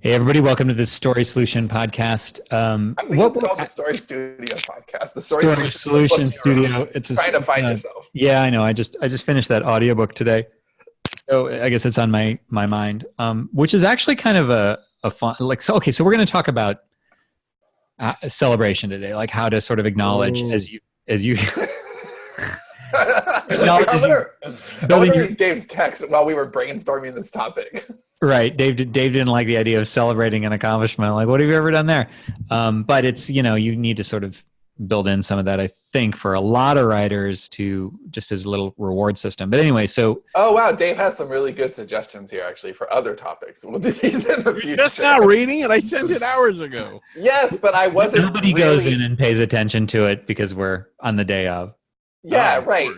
Hey, everybody, welcome to the Story Solution podcast. I think it's called the Story Studio podcast. The Story Story Solution Studio. It's trying to find yourself. Yeah, I know. I just finished that audiobook today. So I guess it's on my mind, which is actually kind of a fun, so we're going to talk about celebration today, like how to sort of acknowledge as you I wonder if Dave's text while we were brainstorming this topic. Right. Dave didn't like the idea of celebrating an accomplishment. Like, what have you ever done there? But it's, you need to sort of build in some of that, I think, for a lot of writers to just as a little reward system. But anyway, so. Oh, wow. Dave has some really good suggestions here, actually, for other topics. We'll do these in the future. You're just now reading it. I sent it hours ago. Yes, but I wasn't. Nobody goes in and pays attention to it because we're on the day of. Yeah, right.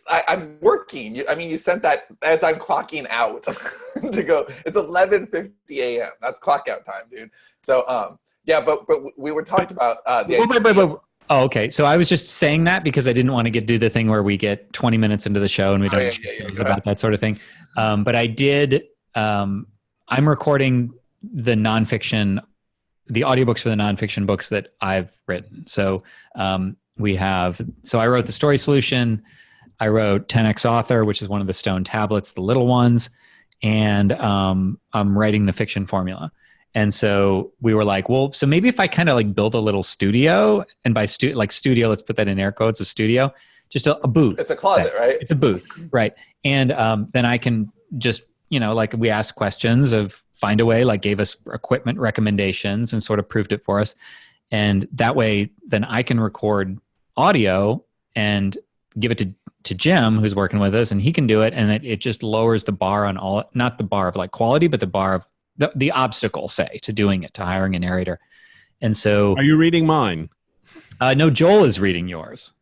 I'm working. You sent that as I'm clocking out to go. It's 11:50 a.m. That's clock out time, dude. So, yeah, but we were talked about wait. Oh, okay. So I was just saying that because I didn't want to do the thing where we get 20 minutes into the show and we don't about that sort of thing. But I did. I'm recording the nonfiction, the audiobooks for the nonfiction books that I've written. So. So I wrote the Story Solution, I wrote 10X Author, which is one of the stone tablets, the little ones, and I'm writing the fiction formula. And so we were like, well, so maybe if I kind of like build a little studio, and by studio, let's put that in air quotes, a studio, just a booth. It's a closet, right? It's a booth, right? And then I can just, like we asked questions of Find a Way, like gave us equipment recommendations and sort of proved it for us. And that way, then I can record audio and give it to Jim, who's working with us, and he can do it. And it just lowers the bar on all, not the bar of like quality, but the bar of the obstacle, say, to doing it, to hiring a narrator. And so. Are you reading mine? No, Joel is reading yours.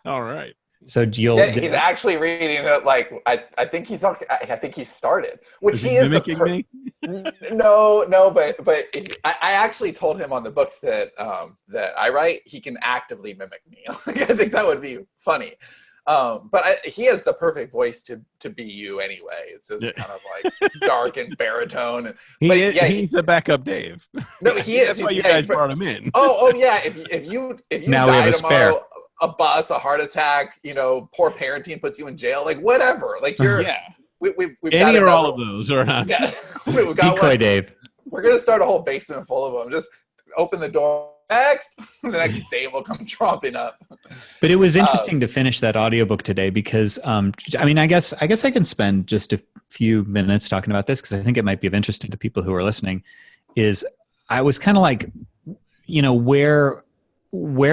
All right. So Joel. Yeah, he's actually reading it. Like I think he's okay. I think he started, which he is mimicking me. No, but I actually told him on the books that I write, he can actively mimic me. I think that would be funny. But he has the perfect voice to be you anyway. It's just kind of like dark and baritone. He's the backup Dave. No, he is. That's why you guys brought him in. Oh yeah. If you now die we have tomorrow, a bus, a heart attack, poor parenting puts you in jail, like whatever. Like we've any or all of those or not. Yeah, we've got Decoy Dave. We're gonna start a whole basement full of them. Just open the door. Next, the next day will come tromping up. But it was interesting to finish that audiobook today because, I guess I can spend just a few minutes talking about this because I think it might be of interest to people who are listening. Is I was kind of like, where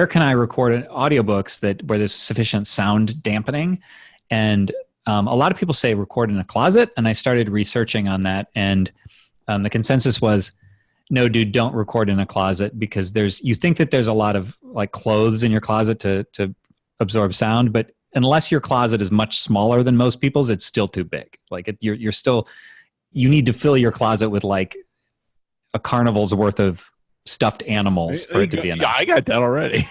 can I record audiobooks where there's sufficient sound dampening? And a lot of people say record in a closet, and I started researching on that, and the consensus was, no, dude, don't record in a closet because you think that there's a lot of like clothes in your closet to absorb sound, but unless your closet is much smaller than most people's, it's still too big. Like you need to fill your closet with like a carnival's worth of stuffed animals for it to be enough. Yeah, I got that already.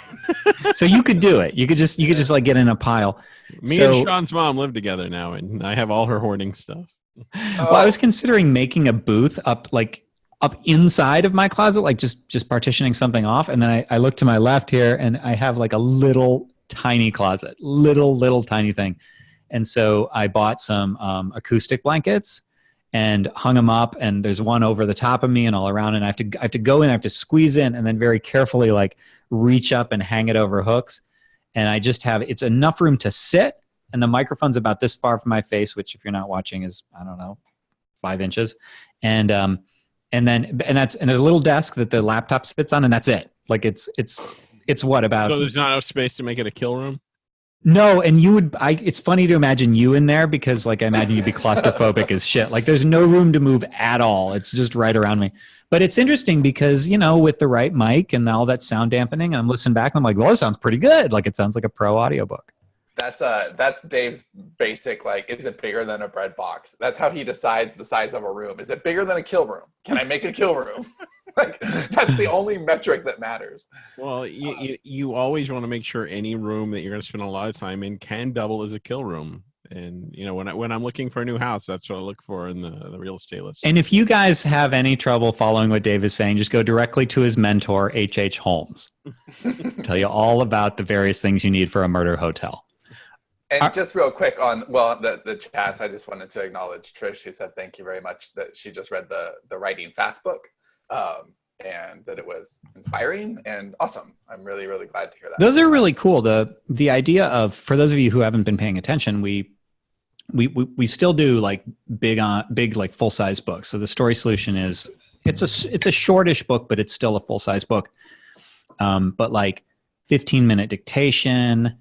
So you could do it. You could just like get in a pile. Me and Sean's mom live together now, and I have all her hoarding stuff. Well, I was considering making a booth up inside of my closet, like just partitioning something off. And then I look to my left here and I have like a little tiny closet, little tiny thing. And so I bought some acoustic blankets and hung them up, and there's one over the top of me and all around. And I have to go in, I have to squeeze in and then very carefully like reach up and hang it over hooks. And I just it's enough room to sit. And the microphone's about this far from my face, which if you're not watching is, I don't know, 5 inches. And there's a little desk that the laptop sits on, and that's it. Like it's what about? So there's not enough space to make it a kill room? No, and it's funny to imagine you in there because like I imagine you'd be claustrophobic as shit. Like there's no room to move at all. It's just right around me. But it's interesting because, with the right mic and all that sound dampening, and I'm listening back and I'm like, well, it sounds pretty good. Like it sounds like a pro audiobook. That's Dave's basic, like, is it bigger than a bread box? That's how he decides the size of a room. Is it bigger than a kill room? Can I make a kill room? Like, that's the only metric that matters. Well, you always want to make sure any room that you're going to spend a lot of time in can double as a kill room. And when I'm looking for a new house, that's what I look for in the real estate list. And if you guys have any trouble following what Dave is saying, just go directly to his mentor, H.H. Holmes. Tell you all about the various things you need for a murder hotel. And just real quick on the chats, I just wanted to acknowledge Trish, who said thank you very much that she just read the Writing Fast book, and that it was inspiring and awesome. I'm really, really glad to hear that. Those are really cool. The idea of, for those of you who haven't been paying attention, we still do like big like full size books. So the Story Solution is it's a shortish book, but it's still a full size book. But like 15-minute dictation,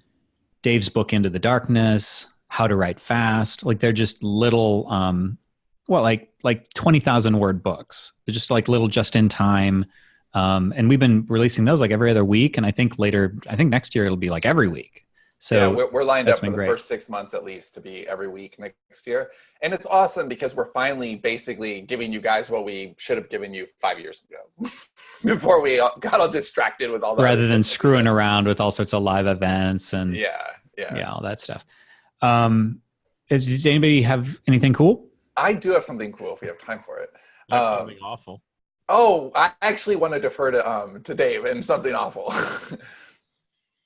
Dave's book Into the Darkness, How to Write Fast, like they're just little like 20,000 word books. They're just like little just in time. And we've been releasing those like every other week, and I think next year it'll be like every week. So yeah, we're lined up for the first 6 months at least to be every week next year. And it's awesome because we're finally basically giving you guys what we should have given you 5 years ago before we got all distracted with all that. Rather than screwing around with all sorts of live events and all that stuff. Does anybody have anything cool? I do have something cool if we have time for it. That's something awful. Oh, I actually want to defer to Dave and something awful.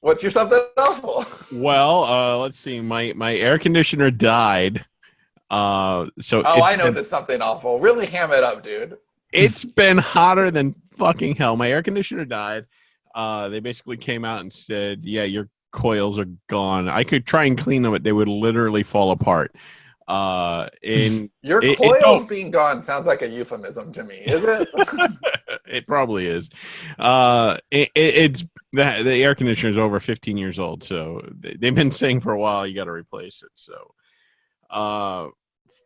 What's your something awful? Well, let's see. My air conditioner died. I know this something awful. Really ham it up, dude. It's been hotter than fucking hell. My air conditioner died. They basically came out and said, "Yeah, your coils are gone." I could try and clean them, but they would literally fall apart. Your coils being gone sounds like a euphemism to me. Is it? It probably is. It's the air conditioner is over 15 years old, so they've been saying for a while you got to replace it. So,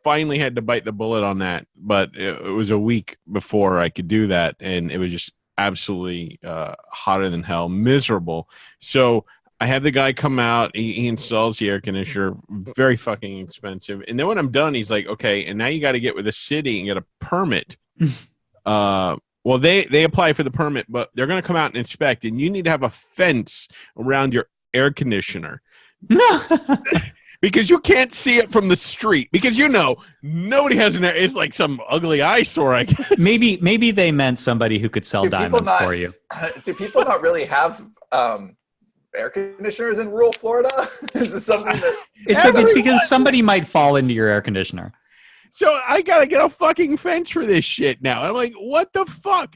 finally had to bite the bullet on that, but it was a week before I could do that, and it was just absolutely hotter than hell, miserable. So I had the guy come out. He installs the air conditioner, very fucking expensive. And then when I'm done, he's like, "Okay, and now you got to get with the city and get a permit." Well, they apply for the permit, but they're going to come out and inspect, and you need to have a fence around your air conditioner because you can't see it from the street. Because nobody has an air. It's like some ugly eyesore, I guess. Maybe they meant somebody who could sell diamonds for you. Do people not really have air conditioners in rural Florida? Is this something that it's because somebody might fall into your air conditioner. So I gotta get a fucking fence for this shit now. I'm like, what the fuck?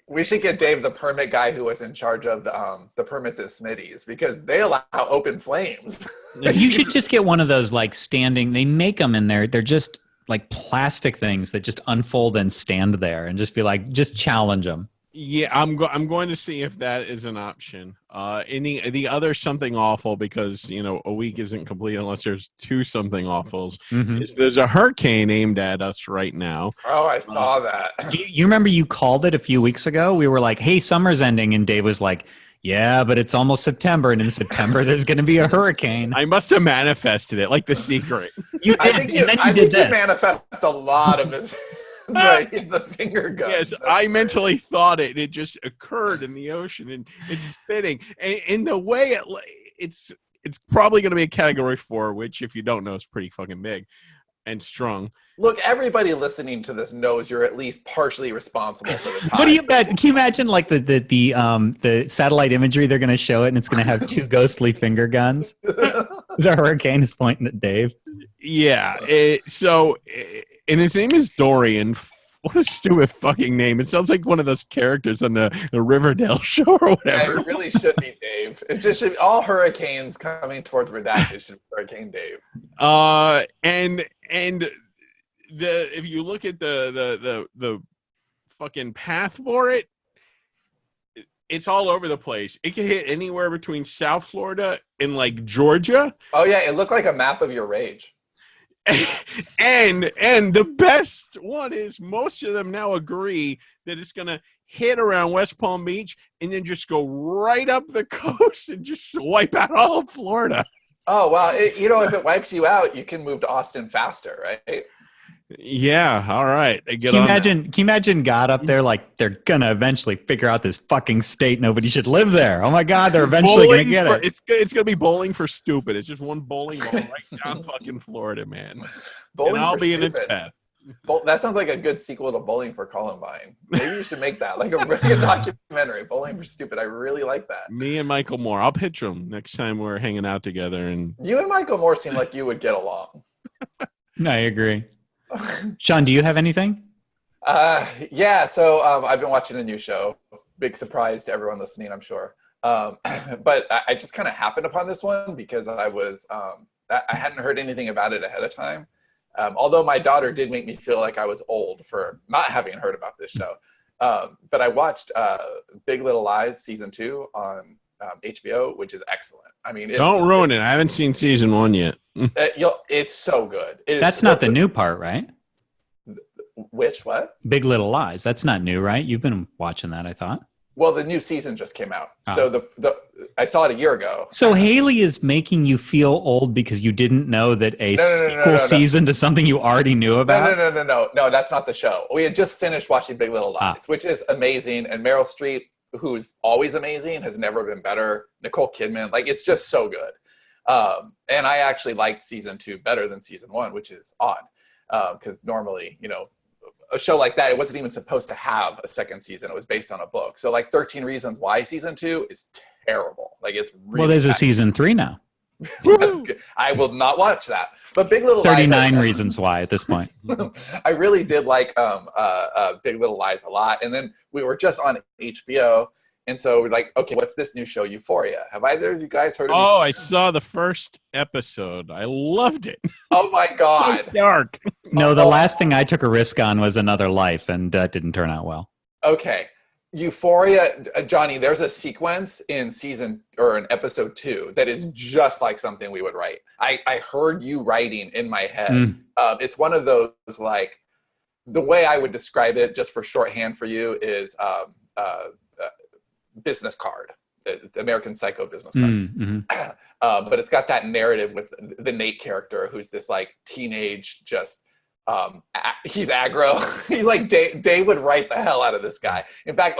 We should get Dave, the permit guy who was in charge of the permits at Smitty's, because they allow open flames. You should just get one of those like standing. They make them in there. They're just like plastic things that just unfold and stand there, and just be like, just challenge them. Yeah, I'm going to see if that is an option. The other something awful, because a week isn't complete unless there's two something awfuls. Mm-hmm. There's a hurricane aimed at us right now. Oh, I saw that. You remember you called it a few weeks ago? We were like, "Hey, summer's ending," and Dave was like, "Yeah, but it's almost September, and in September there's going to be a hurricane." I must have manifested it like The Secret. You did, I think you manifest a lot of this. Right, the finger gun. Yes, I mentally thought it. It just occurred in the ocean, and it's spinning. And in the way it's probably going to be a Category 4, which, if you don't know, is pretty fucking big and strong. Look, everybody listening to this knows you're at least partially responsible for the time. What do you imagine? Can you imagine like the satellite imagery? They're going to show it, and it's going to have two ghostly finger guns. The hurricane is pointing at Dave. Yeah. And his name is Dorian. What a stupid fucking name. It sounds like one of those characters on the Riverdale show or whatever. Yeah, it really should be Dave. It just should, all hurricanes coming towards Redacted should be Hurricane Dave. And if you look at the fucking path for it, it's all over the place. It can hit anywhere between South Florida and like Georgia. Oh yeah, it looked like a map of your rage. And the best one is most of them now agree that it's going to hit around West Palm Beach and then just go right up the coast and just wipe out all of Florida. Oh, well, if it wipes you out, you can move to Austin faster, right? Yeah, all right. I get Can you on that. imagine? Can you imagine God up there like they're gonna eventually figure out this fucking state? Nobody should live there. Oh my God, they're eventually gonna get it. It's gonna be bowling for stupid. It's just one bowling ball right down fucking Florida, man. Bowling and I'll for be in its Stupid. path. That sounds like a good sequel to Bowling for Columbine. Maybe you should make that like a really good documentary. Bowling for Stupid. I really like that. Me and Michael Moore. I'll pitch him next time we're hanging out together. And You and Michael Moore seem like you would get along. I agree. Sean, do you have anything? Yeah. So I've been watching a new show. Big surprise to everyone listening, I'm sure. But I just kind of happened upon this one because I hadn't heard anything about it ahead of time. Although my daughter did make me feel like I was old for not having heard about this show. But I watched Big Little Lies season 2 on HBO, which is excellent. I mean, don't ruin it. I haven't seen season 1 yet. It's so good. That's not the new part, right? Which what? Big Little Lies. That's not new, right? You've been watching that, I thought. Well, the new season just came out. Oh. So I saw it a year ago. So Haley is making you feel old because you didn't know that a sequel season to something you already knew about? No, that's not the show. We had just finished watching Big Little Lies, which is amazing. And Meryl Streep, who's always amazing, has never been better. Nicole Kidman, like it's just so good. And I actually liked season 2 better than season 1, which is odd. Because normally, a show like that, it wasn't even supposed to have a second season. It was based on a book. So like 13 Reasons Why season 2 is terrible. Like it's really well, there's a season 3 now. That's good. I will not watch that. But Big Little Lies, 39 Reasons Why at this point. I really did like Big Little Lies a lot. And then we were just on HBO. And so we're like, okay, what's this new show, Euphoria? Have either of you guys heard of it? Oh, I saw the first episode. I loved it. Oh my God. So dark. No, the last thing I took a risk on was Another Life, and that didn't turn out well. Okay. Euphoria, Johnny, there's a sequence in episode 2 that is just like something we would write. I heard you writing in my head. It's one of those, like, the way I would describe it, just for shorthand for you, is business card. It's American Psycho business card. But it's got that narrative with the Nate character, who's this like teenage, just he's aggro. He's like Dave would write the hell out of this guy. In fact,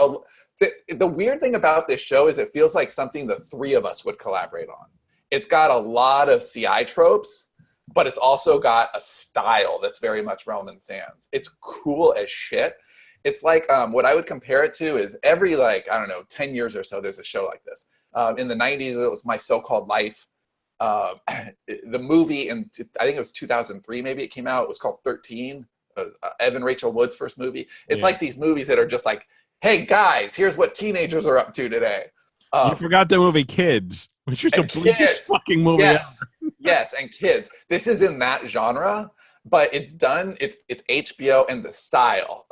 the weird thing about this show is it feels like something the three of us would collaborate on. It's got a lot of CI tropes, but it's also got a style that's very much Realm and Sands. It's cool as shit. It's like what I would compare it to is every 10 years or so, there's a show like this. In the 90s, it was My So-Called Life. The movie I think it was 2003, maybe it came out. It was called 13. Evan Rachel Wood's first movie. It's like these movies that are just like, hey guys, here's what teenagers are up to today. You forgot the movie Kids, which was the bleakest fucking movie ever. Yes, and Kids. This is in that genre, but it's HBO and the style.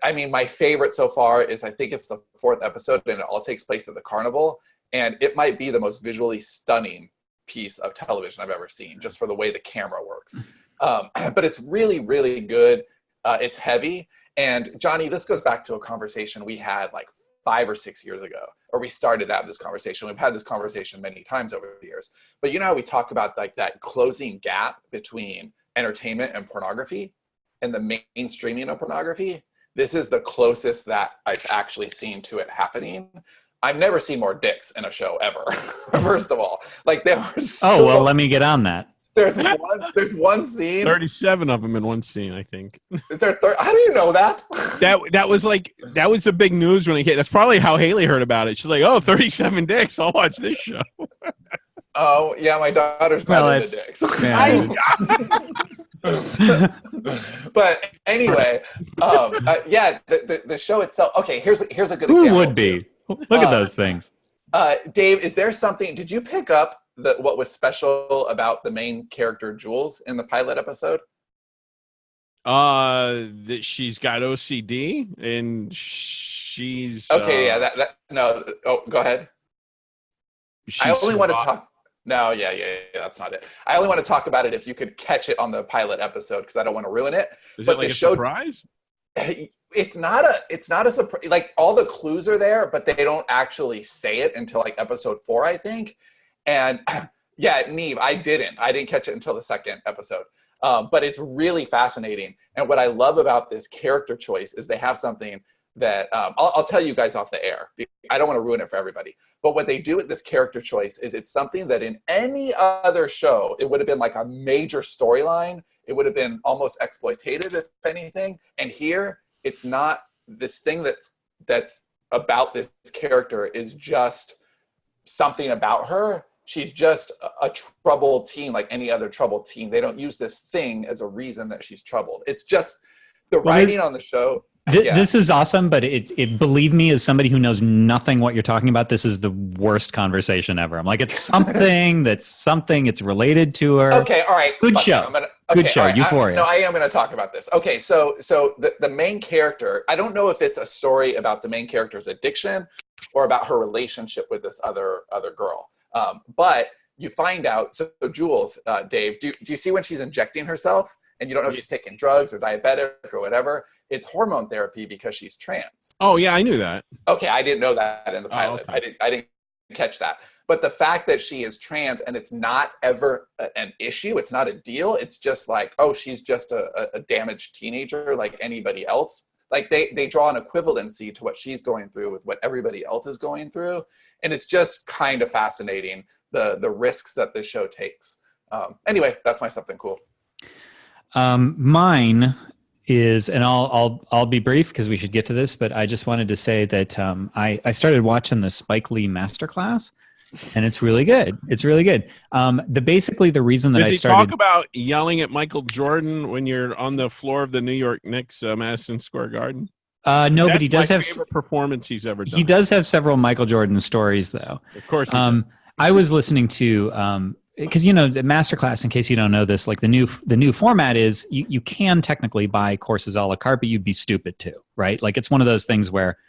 I mean, my favorite so far is, I think it's the 4th episode, and it all takes place at the carnival. And it might be the most visually stunning piece of television I've ever seen, just for the way the camera works. But it's really, really good. It's heavy. And Johnny, this goes back to a conversation we had like 5 or 6 years ago, or we started to have this conversation. We've had this conversation many times over the years. But you know how we talk about like that closing gap between entertainment and pornography and the mainstreaming of pornography? This is the closest that I've actually seen to it happening. I've never seen more dicks in a show ever. First of all, like there was. Let me get on that. There's one scene. 37 of them in one scene, I think. Is there? How do you know that? That was the big news when it hit. That's probably how Haley heard about it. She's like, "Oh, 37 dicks. I'll watch this show." Oh yeah, my daughter's not into dicks. But anyway, the show itself. Okay, here's a good example. Who would be? Look at those things. Dave, is there something? Did you pick up what was special about the main character Jules in the pilot episode? That she's got OCD and she's okay. No. Oh, go ahead. I only want to talk. No, yeah, that's not it. I only want to talk about it if you could catch it on the pilot episode, because I don't want to ruin it. Is it like a surprise? It's not a surprise. Like, all the clues are there, but they don't actually say it until like episode 4, I think. And yeah, Neve, I didn't catch it until the 2nd episode. But it's really fascinating. And what I love about this character choice is they have something that I'll tell you guys off the air. I don't want to ruin it for everybody. But what they do with this character choice is it's something that in any other show, it would have been like a major storyline. It would have been almost exploitative, if anything. And here, it's not. This thing that's about this character is just something about her. She's just a troubled teen like any other troubled teen. They don't use this thing as a reason that she's troubled. It's just the writing on the show. This is awesome, but it believe me, as somebody who knows nothing what you're talking about, this is the worst conversation ever. I'm like, it's something it's related to her. Okay, all right. Good show. Good show. Right, Euphoria. I am going to talk about this. Okay, so the main character, I don't know if it's a story about the main character's addiction or about her relationship with this other girl. But you find out, so Jules, Dave, do you see when she's injecting herself and you don't know if she's taking drugs or diabetic or whatever? It's hormone therapy because she's trans. Oh yeah, I knew that. Okay, I didn't know that in the pilot. Oh, okay. I didn't catch that. But the fact that she is trans and it's not ever an issue, it's not a deal. It's just like, oh, she's just a damaged teenager like anybody else. Like they draw an equivalency to what she's going through with what everybody else is going through. And it's just kind of fascinating, the risks that this show takes. Anyway, that's my something cool. Mine is, and I'll be brief because we should get to this, but I just wanted to say that I started watching the Spike Lee Masterclass, and it's really good. It's really good. Basically the reason that Does I he started talk about yelling at Michael Jordan when you're on the floor of the New York Knicks Madison Square Garden? No, but he does my have favorite performance he's ever done. He does have several Michael Jordan stories, though. Of course. I was listening to because the Masterclass. In case you don't know this, like the new format is you can technically buy courses a la carte, but you'd be stupid too, right? Like it's one of those things where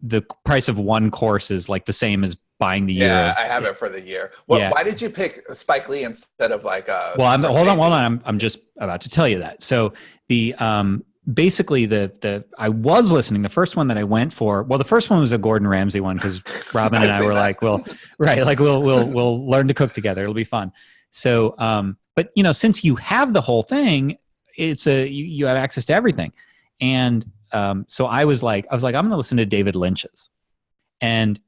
the price of one course is like the same as buying the year. Yeah, I have it for the year. Why did you pick Spike Lee instead of like? Well, hold on. I'm just about to tell you that. So the basically I was listening. The first one that I went for, well, the first one was a Gordon Ramsay one because Robin and I were like, we'll learn to cook together. It'll be fun. So, but since you have the whole thing, it's you have access to everything. And so I was like, I'm going to listen to David Lynch's, and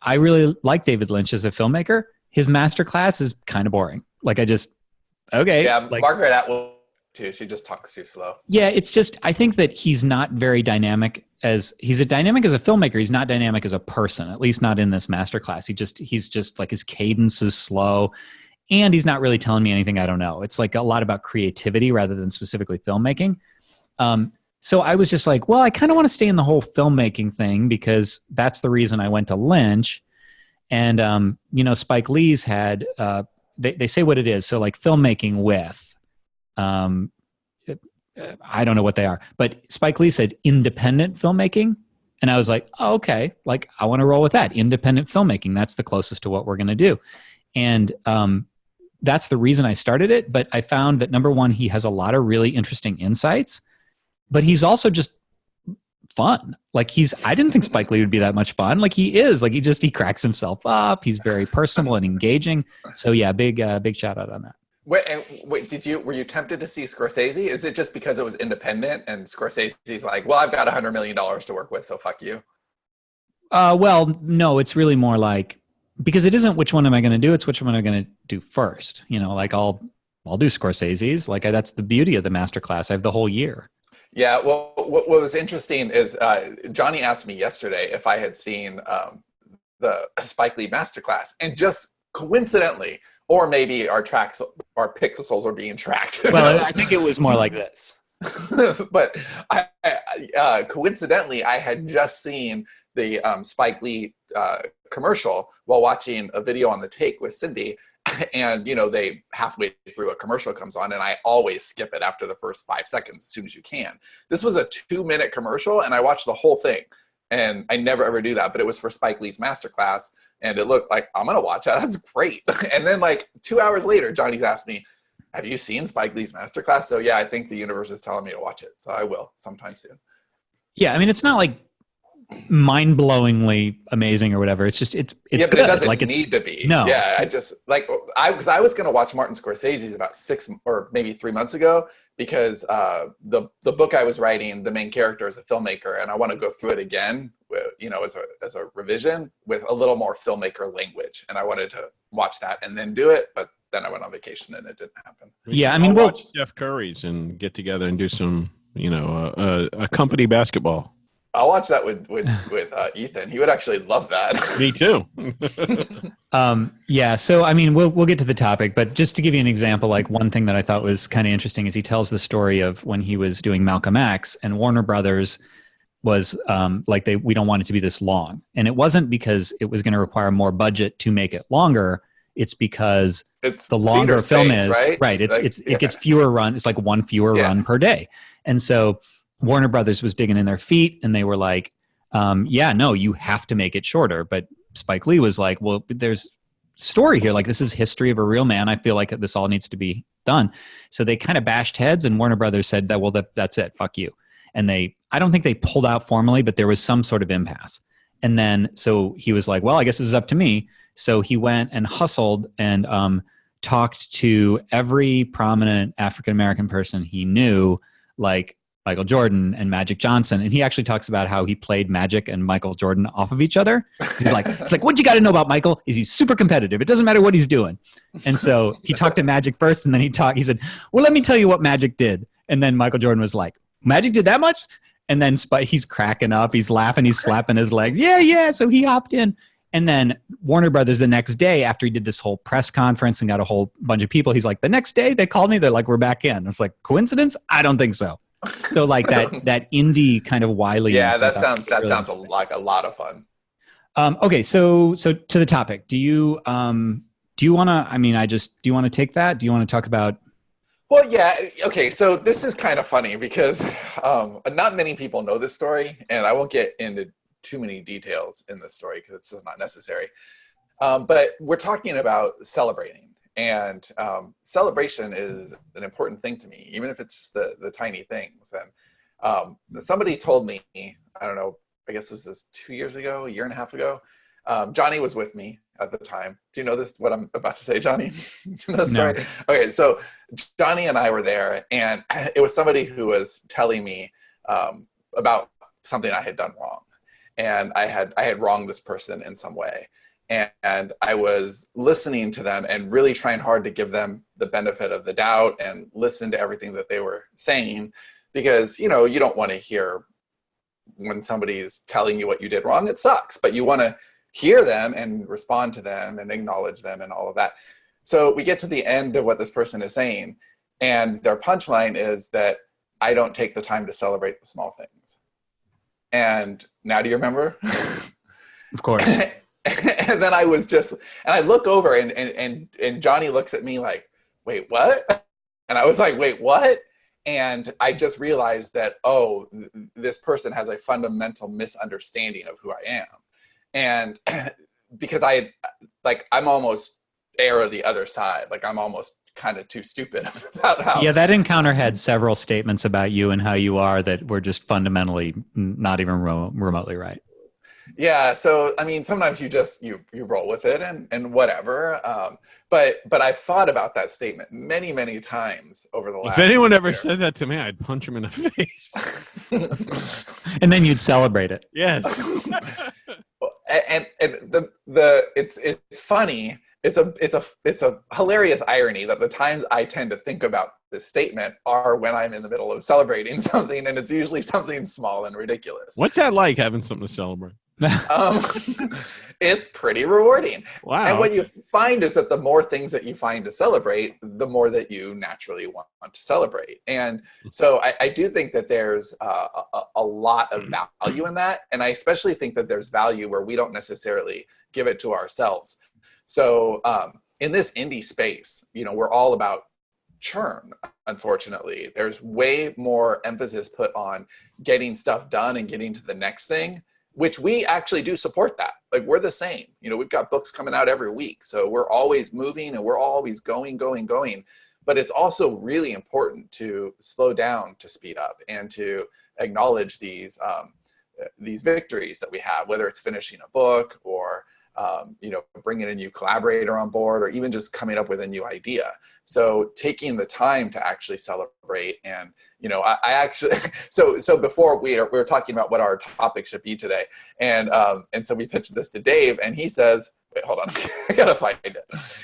I really like David Lynch as a filmmaker. His masterclass is kind of boring. Like okay. Yeah, like, Margaret Atwood too. She just talks too slow. Yeah, it's just, I think that he's not very dynamic he's dynamic as a filmmaker. He's not dynamic as a person, at least not in this masterclass. He's just like, his cadence is slow and he's not really telling me anything I don't know. It's like a lot about creativity rather than specifically filmmaking. So I was just like, well, I kind of want to stay in the whole filmmaking thing because that's the reason I went to Lynch. And, Spike Lee's had, they say what it is. So like filmmaking with, I don't know what they are, but Spike Lee said independent filmmaking. And I was like, oh, okay. Like I want to roll with that. Independent filmmaking. That's the closest to what we're going to do. And, that's the reason I started it. But I found that number one, he has a lot of really interesting insights, but he's also just fun. Like I didn't think Spike Lee would be that much fun. Like he is, like he cracks himself up. He's very personable and engaging. So yeah, big shout out on that. Were you tempted to see Scorsese? Is it just because it was independent and Scorsese's like, well, I've got $100 million to work with, so fuck you? Well, no, it's really more like, because it isn't which one am I going to do, it's which one am I going to do first. Like I'll do Scorsese's. Like that's the beauty of the masterclass. I have the whole year. Yeah. Well, what was interesting is Johnny asked me yesterday if I had seen the Spike Lee masterclass, and just coincidentally, or maybe our pixels are being tracked. Well, I think it was more like this. But coincidentally, I had just seen the Spike Lee commercial while watching a video on the Take with Cindy. And, they halfway through a commercial comes on, and I always skip it after the first 5 seconds as soon as you can. This was a 2-minute commercial, and I watched the whole thing. And I never ever do that, but it was for Spike Lee's masterclass, and it looked like, I'm going to watch that. That's great. And then like 2 hours later, Johnny's asked me, have you seen Spike Lee's masterclass? So yeah, I think the universe is telling me to watch it. So I will sometime soon. Yeah. I mean, it's not like mind-blowingly amazing or whatever. It's just it's yeah, but good. it doesn't Like it's need to be. no. Yeah, I just like because I was going to watch Martin Scorsese's about 6 or maybe 3 months ago because the book I was writing, the main character is a filmmaker, and I want to go through it again, as a revision with a little more filmmaker language, and I wanted to watch that and then do it, but then I went on vacation and it didn't happen. Yeah, I mean, we'll watch Jeff Curry's and get together and do some, a company basketball. I'll watch that with Ethan. He would actually love that. Me too. Yeah. So, I mean, we'll get to the topic, but just to give you an example, like one thing that I thought was kind of interesting is he tells the story of when he was doing Malcolm X and Warner Brothers was we don't want it to be this long. And it wasn't because it was going to require more budget to make it longer. It's because it's the longer a film space, is, right. It gets fewer run. It's like one fewer run per day. And so Warner Brothers was digging in their feet and they were like, no, you have to make it shorter. But Spike Lee was like, well, there's story here. Like, this is history of a real man. I feel like this all needs to be done. So they kind of bashed heads and Warner Brothers said that's it. Fuck you. And I don't think they pulled out formally, but there was some sort of impasse. And then, so he was like, well, I guess this is up to me. So he went and hustled and talked to every prominent African-American person he knew, like Michael Jordan and Magic Johnson. And he actually talks about how he played Magic and Michael Jordan off of each other. He's like, what you got to know about Michael is he's super competitive. It doesn't matter what he's doing. And so he talked to Magic first, and then he said, well, let me tell you what Magic did. And then Michael Jordan was like, Magic did that much? And then he's cracking up. He's laughing. He's slapping his legs. Yeah. So he hopped in. And then Warner Brothers the next day, after he did this whole press conference and got a whole bunch of people, he's like, the next day they called me. They're like, we're back in. It's like, coincidence? I don't think so. So like that indie kind of wily. Yeah, that sounds like a lot of fun. Okay, so to the topic, do you want to? Do you want to take that? Do you want to talk about? Well, yeah. Okay, so this is kind of funny because not many people know this story, and I won't get into too many details in this story because it's just not necessary. But we're talking about celebrating. And celebration is an important thing to me, even if it's just the tiny things. And somebody told me, I don't know, I guess it was this 2 years ago, a year and a half ago. Johnny was with me at the time. Do you know this, what I'm about to say, Johnny? Do you know the story? No. Okay, so Johnny and I were there, and it was somebody who was telling me about something I had done wrong. And I had wronged this person in some way. And I was listening to them and really trying hard to give them the benefit of the doubt and listen to everything that they were saying, because, you don't want to hear when somebody's telling you what you did wrong. It sucks, but you want to hear them and respond to them and acknowledge them and all of that. So we get to the end of what this person is saying, and their punchline is that I don't take the time to celebrate the small things. And now do you remember? Of course. And then I look over and Johnny looks at me like, wait, what? And I was like, wait, what? And I just realized that, this person has a fundamental misunderstanding of who I am. And because I'm almost err of the other side. Like I'm almost kind of too stupid about how. Yeah, that encounter had several statements about you and how you are that were just fundamentally not even remotely right. Yeah, so I mean, sometimes you roll with it and whatever. But I've thought about that statement many, many times over the last. If anyone ever said that to me, I'd punch him in the face. And then you'd celebrate it. Yes. and it's funny. It's a hilarious irony that the times I tend to think about this statement are when I'm in the middle of celebrating something, and it's usually something small and ridiculous. What's that like, having something to celebrate? It's pretty rewarding. Wow. And what you find is that the more things that you find to celebrate, the more that you naturally want to celebrate. And so I do think that there's a lot of value in that. And I especially think that there's value where we don't necessarily give it to ourselves. So in this indie space, we're all about churn. Unfortunately, there's way more emphasis put on getting stuff done and getting to the next thing, which we actually do support that. Like we're the same, we've got books coming out every week. So we're always moving and we're always going. But it's also really important to slow down, to speed up, and to acknowledge these these victories that we have, whether it's finishing a book or bringing a new collaborator on board, or even just coming up with a new idea. So taking the time to actually celebrate. And I actually so before we were talking about what our topic should be today, and so we pitched this to Dave, and he says, wait, hold on, I gotta find it.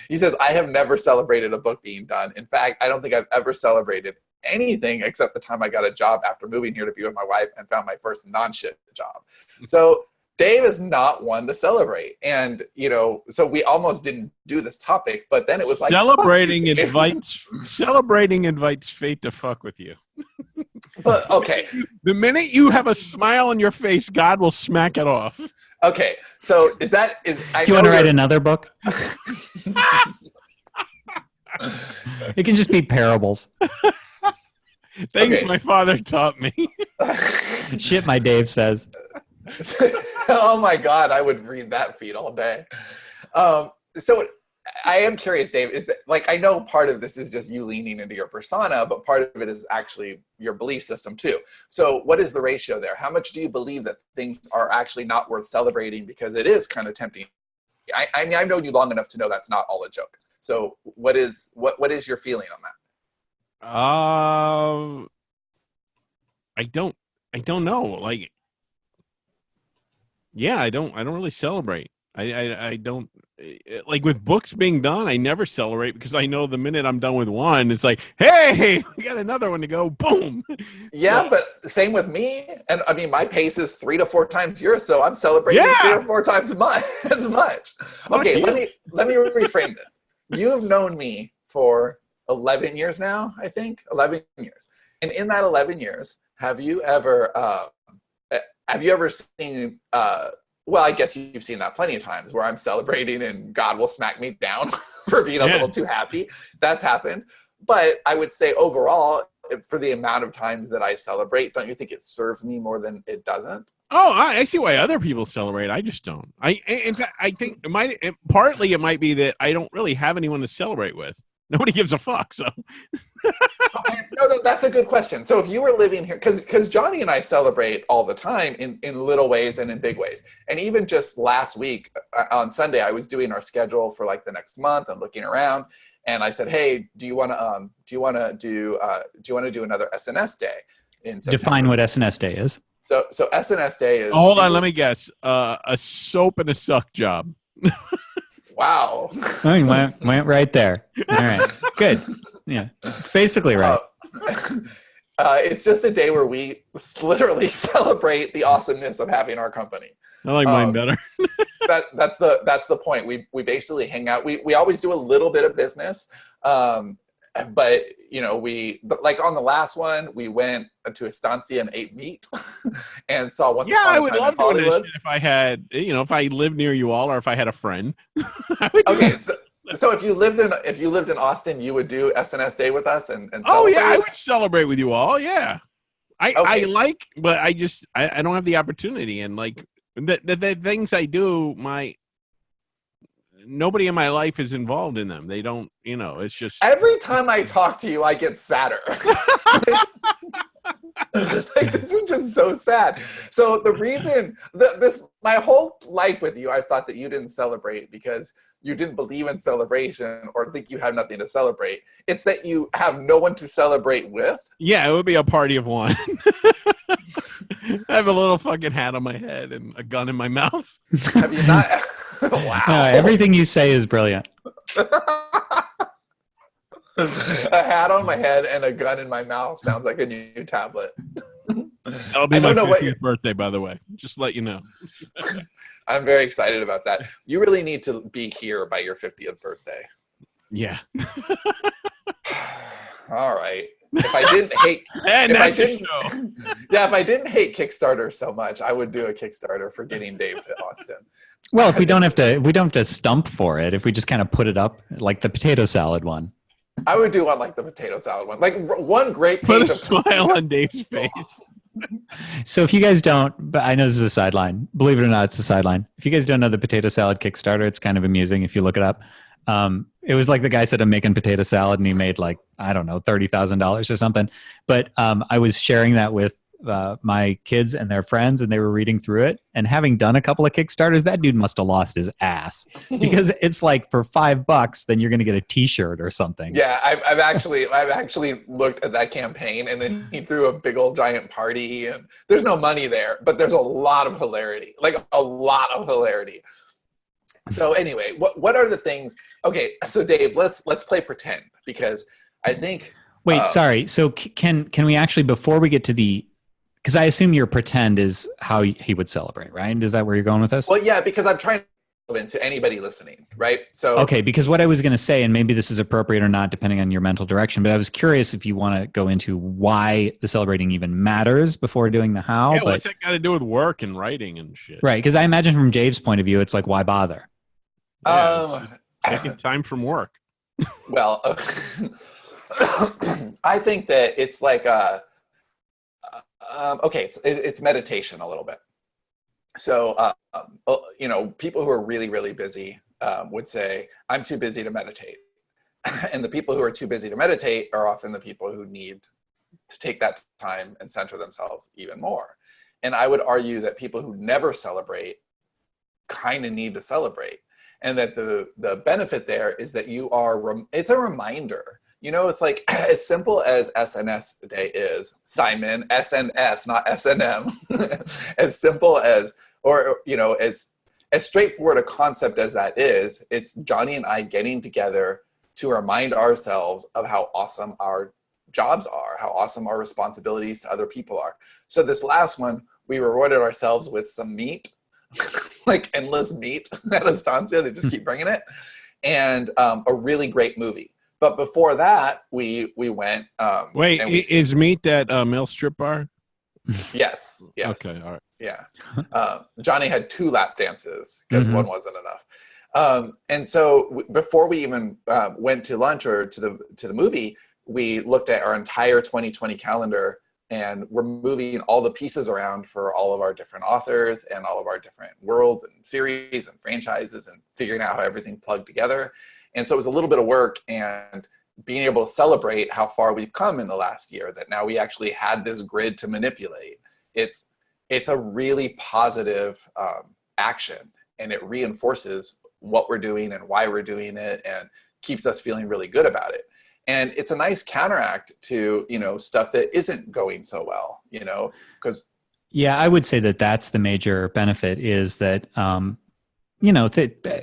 He says, I have never celebrated a book being done. In fact, I don't think I've ever celebrated anything except the time I got a job after moving here to be with my wife and found my first non-shit job. So Dave is not one to celebrate. And, so we almost didn't do this topic, but then it was like celebrating invites fate to fuck with you. But okay. The minute you have a smile on your face, God will smack it off. Okay. So do you want to write another book? It can just be parables. Things my father taught me. Shit, my Dave says. Oh my God, I would read that feed all day. So I am curious, Dave, is that, like, I know part of this is just you leaning into your persona, but part of it is actually your belief system too. So what is the ratio there? How much do you believe that things are actually not worth celebrating because it is kind of tempting? I mean, I've known you long enough to know that's not all a joke. So what is your feeling on that? I don't know. Like, yeah, I don't really celebrate. I don't, like, with books being done, I never celebrate because I know the minute I'm done with one, it's like, hey, we got another one to go. Boom. Yeah, so, but same with me. And I mean, my pace is 3 to 4 times yours, so I'm celebrating 3 or 4 times as much. Okay, let me reframe this. You have known me for 11 years now, I think. 11 years. And in that 11 years, have you ever seen well, I guess you've seen that plenty of times where I'm celebrating and God will smack me down for being a little too happy. That's happened. But I would say overall, for the amount of times that I celebrate, don't you think it serves me more than it doesn't? Oh, I see why other people celebrate. I just don't. In fact, I think it might be that I don't really have anyone to celebrate with. Nobody gives a fuck. So, okay, no, that's a good question. So if you were living here, because Johnny and I celebrate all the time in little ways and in big ways. And even just last week on Sunday, I was doing our schedule for like the next month and looking around. And I said, hey, do you want to do another SNS day in September? Define what SNS day is. So SNS day is. Hold on, let me guess. A soap and a suck job. Wow. I mean, went right there. All right. Good. Yeah. It's basically right. It's just a day where we literally celebrate the awesomeness of having our company. I like mine better. That's the point. We basically hang out. We always do a little bit of business. But like on the last one, we went to Estancia and ate meat and saw Once Upon a Time I would love in Hollywood. doing this shit if I had, if I lived near you all, or if I had a friend. Okay, so if you lived in Austin, you would do SNS Day with us and celebrate? Oh yeah, I would celebrate with you all. Yeah, but I don't have the opportunity, and like the things I do, nobody in my life is involved in them. They don't, it's just. Every time I talk to you, I get sadder. Like, this is just so sad. So the reason my whole life with you, I thought that you didn't celebrate because you didn't believe in celebration or think you have nothing to celebrate. It's that you have no one to celebrate with. Yeah, it would be a party of one. I have a little fucking hat on my head and a gun in my mouth. Have you not? Wow. Everything you say is brilliant. A hat on my head and a gun in my mouth sounds like a new tablet. That'll be my 50th birthday, by the way. Just to let you know. I'm very excited about that. You really need to be here by your 50th birthday. Yeah. All right. If I didn't hate, if I didn't hate Kickstarter so much, I would do a Kickstarter for getting Dave to Austin. Well, if we don't have to stump for it, if we just kind of put it up like the potato salad one. I would do one like the potato salad one, like one great page. Put a smile on Dave's face. So if you guys don't, but I know this is a sideline. Believe it or not, it's a sideline. If you guys don't know the potato salad Kickstarter, it's kind of amusing if you look it up. It was like the guy said, I'm making potato salad, and he made like, I don't know, $30,000 or something. But I was sharing that with my kids and their friends, and they were reading through it. And having done a couple of Kickstarters, that dude must have lost his ass, because it's like for $5, then you're going to get a T-shirt or something. Yeah, I've actually looked at that campaign, and then he threw a big old giant party, and there's no money there, but there's a lot of hilarity, like a lot of hilarity. So anyway, what are the things? Okay, so Dave, let's play pretend, because I think. Wait, sorry. So can we actually, before we get to because I assume your pretend is how he would celebrate, right? Is that where you're going with this? Well, yeah, because I'm trying to relevant to anybody listening, right? So okay, because what I was going to say, and maybe this is appropriate or not, depending on your mental direction, but I was curious if you want to go into why the celebrating even matters before doing the how. Yeah, what's that got to do with work and writing and shit? Right, because I imagine from Jabe's point of view, it's like, why bother? Yeah, taking time from work. Well, I think that it's like okay, it's meditation a little bit. So people who are really, really busy would say, I'm too busy to meditate. And the people who are too busy to meditate are often the people who need to take that time and center themselves even more. And I would argue that people who never celebrate kind of need to celebrate. And that the benefit there is that it's a reminder. It's like as simple as SNS Day is, Simon, SNS, not SNM. As simple as, as straightforward a concept as that is, it's Johnny and I getting together to remind ourselves of how awesome our jobs are, how awesome our responsibilities to other people are. So this last one, we rewarded ourselves with some meat, like endless meat at Estancia. They just keep bringing it. And a really great movie. But before that, we went. Wait, is meat that male strip bar? Yes. Okay, all right. Yeah. Johnny had 2 lap dances because one wasn't enough. And so before we even went to lunch or to the movie, we looked at our entire 2020 calendar, and we're moving all the pieces around for all of our different authors and all of our different worlds and series and franchises, and figuring out how everything plugged together. And so it was a little bit of work, and being able to celebrate how far we've come in the last year, that now we actually had this grid to manipulate. It's a really positive action, and it reinforces what we're doing and why we're doing it, and keeps us feeling really good about it. And it's a nice counteract to, stuff that isn't going so well, because. Yeah, I would say that that's the major benefit, is that,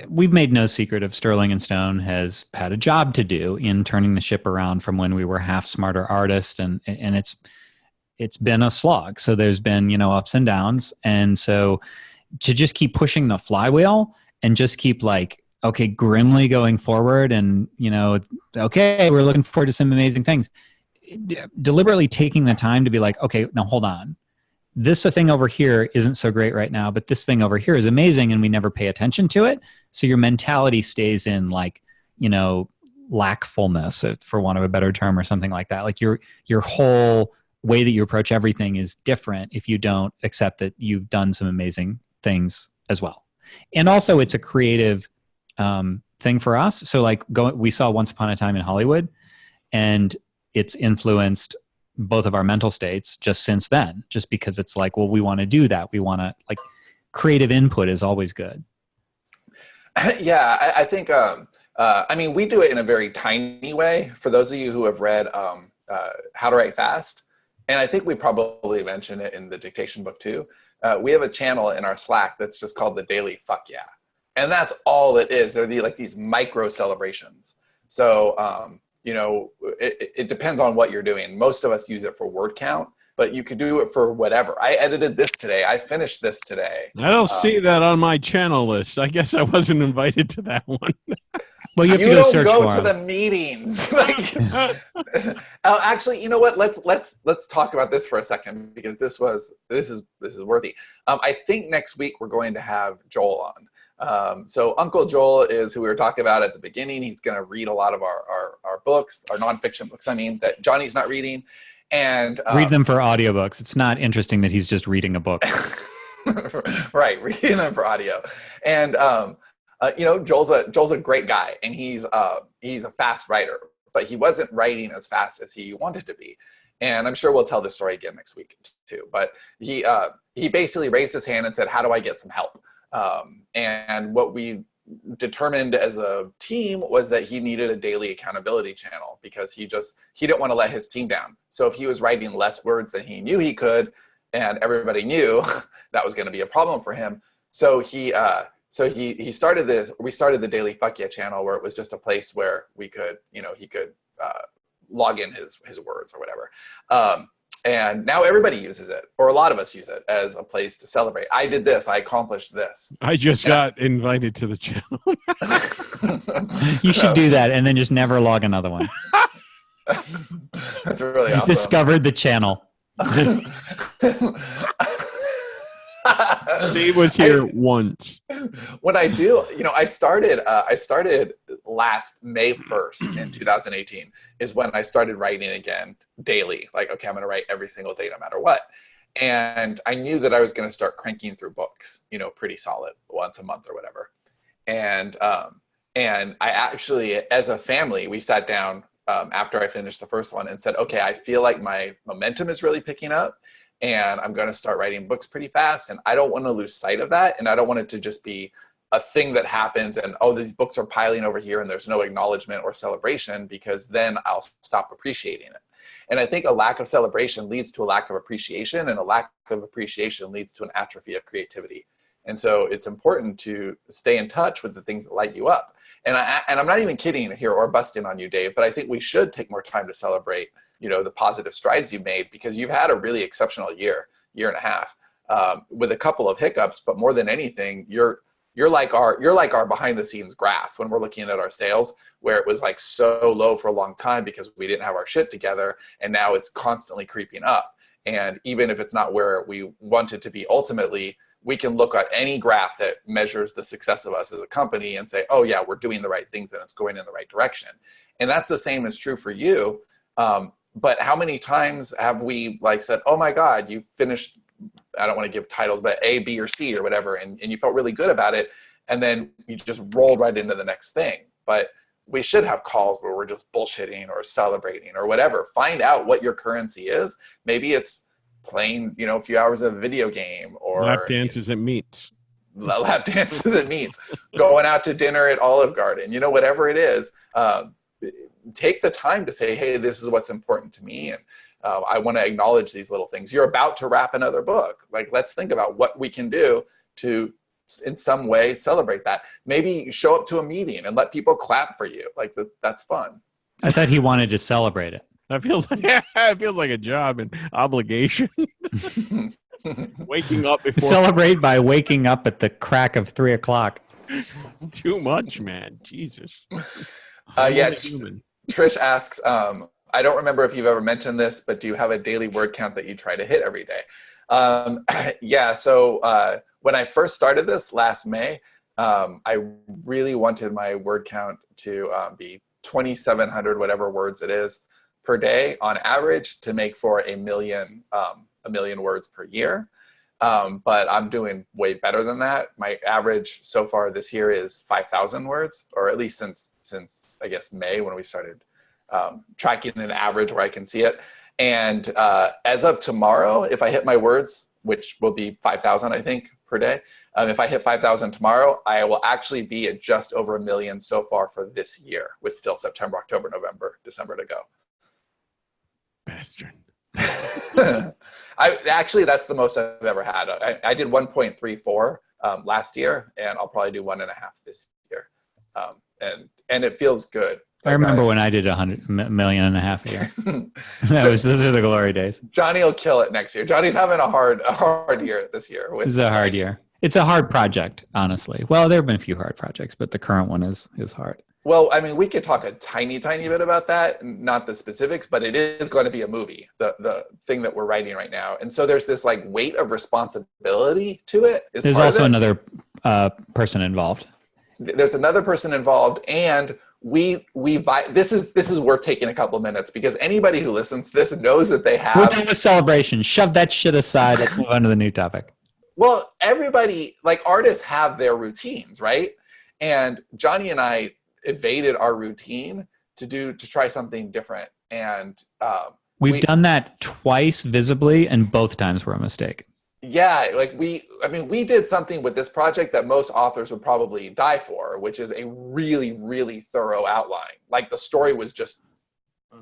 we've made no secret of Sterling and Stone has had a job to do in turning the ship around from when we were half smarter artists, and it's been a slog. So there's been, ups and downs. And so to just keep pushing the flywheel and just keep grimly going forward, and, okay, we're looking forward to some amazing things. Deliberately taking the time to be like, okay, now hold on. This thing over here isn't so great right now, but this thing over here is amazing, and we never pay attention to it. So your mentality stays in lackfulness, for want of a better term, or something like that. Like your whole way that you approach everything is different if you don't accept that you've done some amazing things as well. And also it's a creative thing for us. So we saw Once Upon a Time in Hollywood, and it's influenced both of our mental states just since then, just because it's we want to do that. We want to creative input is always good. Yeah, I think, we do it in a very tiny way. For those of you who have read How to Write Fast, and I think we probably mentioned it in the dictation book too, we have a channel in our Slack that's just called the Daily Fuck Yeah. And that's all it is. They're these micro celebrations. So, it depends on what you're doing. Most of us use it for word count, but you could do it for whatever. I edited this today. I finished this today. I don't see that on my channel list. I guess I wasn't invited to that one. Well, you have to go search for them. You don't go to the meetings. Actually, you know what? Let's talk about this for a second, because this is worthy. I think next week we're going to have Joel on. So Uncle Joel is who we were talking about at the beginning. He's going to read a lot of our books, our nonfiction books, that Johnny's not reading. And read them for audiobooks. It's not interesting that he's just reading a book. Right, reading them for audio. And Joel's a great guy, and he's a fast writer, but he wasn't writing as fast as he wanted to be. And I'm sure we'll tell this story again next week too. But he basically raised his hand and said, how do I get some help? And what we determined as a team was that he needed a daily accountability channel, because he didn't want to let his team down. So if he was writing less words than he knew he could, and everybody knew that was going to be a problem for him. So he started this. We started the Daily Fuck Yeah channel, where it was just a place where we could, he could log in his words or whatever. And now everybody uses it, or a lot of us use it as a place to celebrate. I did this. I accomplished this. I just got invited to the channel. You should do that and then just never log another one. That's really awesome. Discovered the channel. Dave was here once. When I do, I started last May 1st in 2018 is when I started writing again daily. Like, okay, I'm going to write every single day no matter what. And I knew that I was going to start cranking through books, pretty solid once a month or whatever. And I actually, as a family, we sat down after I finished the first one and said, okay, I feel like my momentum is really picking up, and I'm going to start writing books pretty fast. And I don't want to lose sight of that. And I don't want it to just be a thing that happens and, oh, these books are piling over here and there's no acknowledgement or celebration, because then I'll stop appreciating it. And I think a lack of celebration leads to a lack of appreciation, and a lack of appreciation leads to an atrophy of creativity. And so it's important to stay in touch with the things that light you up. And I'm not even kidding here or busting on you, Dave, but I think we should take more time to celebrate, the positive strides you made, because you've had a really exceptional year and a half, with a couple of hiccups, but more than anything, you're like our behind the scenes graph when we're looking at our sales, where it was like so low for a long time because we didn't have our shit together, and now it's constantly creeping up. And even if it's not where we want it to be ultimately, we can look at any graph that measures the success of us as a company and say, oh yeah, we're doing the right things and it's going in the right direction. And that's the same is true for you. But how many times have we said, oh my God, you finished, I don't want to give titles, but A, B, or C or whatever, and you felt really good about it, and then you just rolled right into the next thing. But we should have calls where we're just bullshitting or celebrating or whatever. Find out what your currency is. Maybe it's playing, a few hours of a video game, or lap dances at meets. Lap dances at meets, going out to dinner at Olive Garden, whatever it is. Take the time to say, hey, this is what's important to me, and I want to acknowledge these little things. You're about to wrap another book. Let's think about what we can do to, in some way, celebrate that. Maybe show up to a meeting and let people clap for you. That's fun. I thought he wanted to celebrate it. That feels like a job and obligation. Waking up before Celebrate by waking up at the crack of 3 o'clock. Too much, man. Jesus. Trish asks, I don't remember if you've ever mentioned this, but do you have a daily word count that you try to hit every day? So when I first started this last May, I really wanted my word count to be 2,700, whatever words it is, per day on average, to make for a million words per year. But I'm doing way better than that. My average so far this year is 5,000 words, or at least since I guess May, when we started tracking an average where I can see it. And as of tomorrow, if I hit my words, which will be 5,000, I think, per day, if I hit 5,000 tomorrow, I will actually be at just over 1 million so far for this year, with still September, October, November, December to go. Bastard. That's the most I've ever had. I did 1.34 last year, and I'll probably do 1.5 this year. And it feels good. I remember when I did 100 million and a half a year. Those are the glory days. Johnny will kill it next year. Johnny's having a hard year this year. This is a hard year. It's a hard project, honestly. Well, there have been a few hard projects, but the current one is hard. Well, I mean, we could talk a tiny bit about that, not the specifics, but it is going to be a movie, the thing that we're writing right now. And so there's this weight of responsibility to it. There's also another person involved. There's another person involved, and this is worth taking a couple of minutes, because anybody who listens to this knows that they have. We're doing a celebration. Shove that shit aside. Let's move on to the new topic. Well, everybody, artists have their routines, right? And Johnny and I evaded our routine to try something different. And We've done that twice visibly, and both times were a mistake. Yeah, like we did something with this project that most authors would probably die for, which is a really, really thorough outline. Like the story was just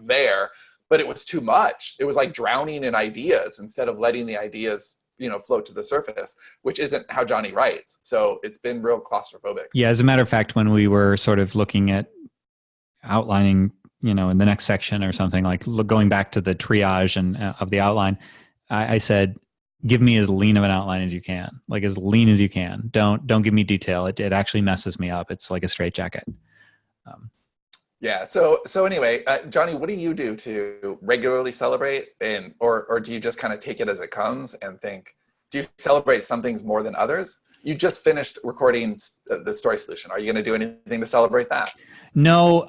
there, but it was too much. It was like drowning in ideas instead of letting the ideas, float to the surface, which isn't how Johnny writes. So it's been real claustrophobic. Yeah, as a matter of fact, when we were sort of looking at outlining, in the next section or something, like going back to the triage and of the outline, I said, give me as lean of an outline as you can, like as lean as you can. Don't give me detail. It actually messes me up. It's like a straitjacket. Yeah. So anyway, Johnny, what do you do to regularly celebrate, or do you just kind of take it as it comes and think? Do you celebrate some things more than others? You just finished recording the story solution. Are you going to do anything to celebrate that? No,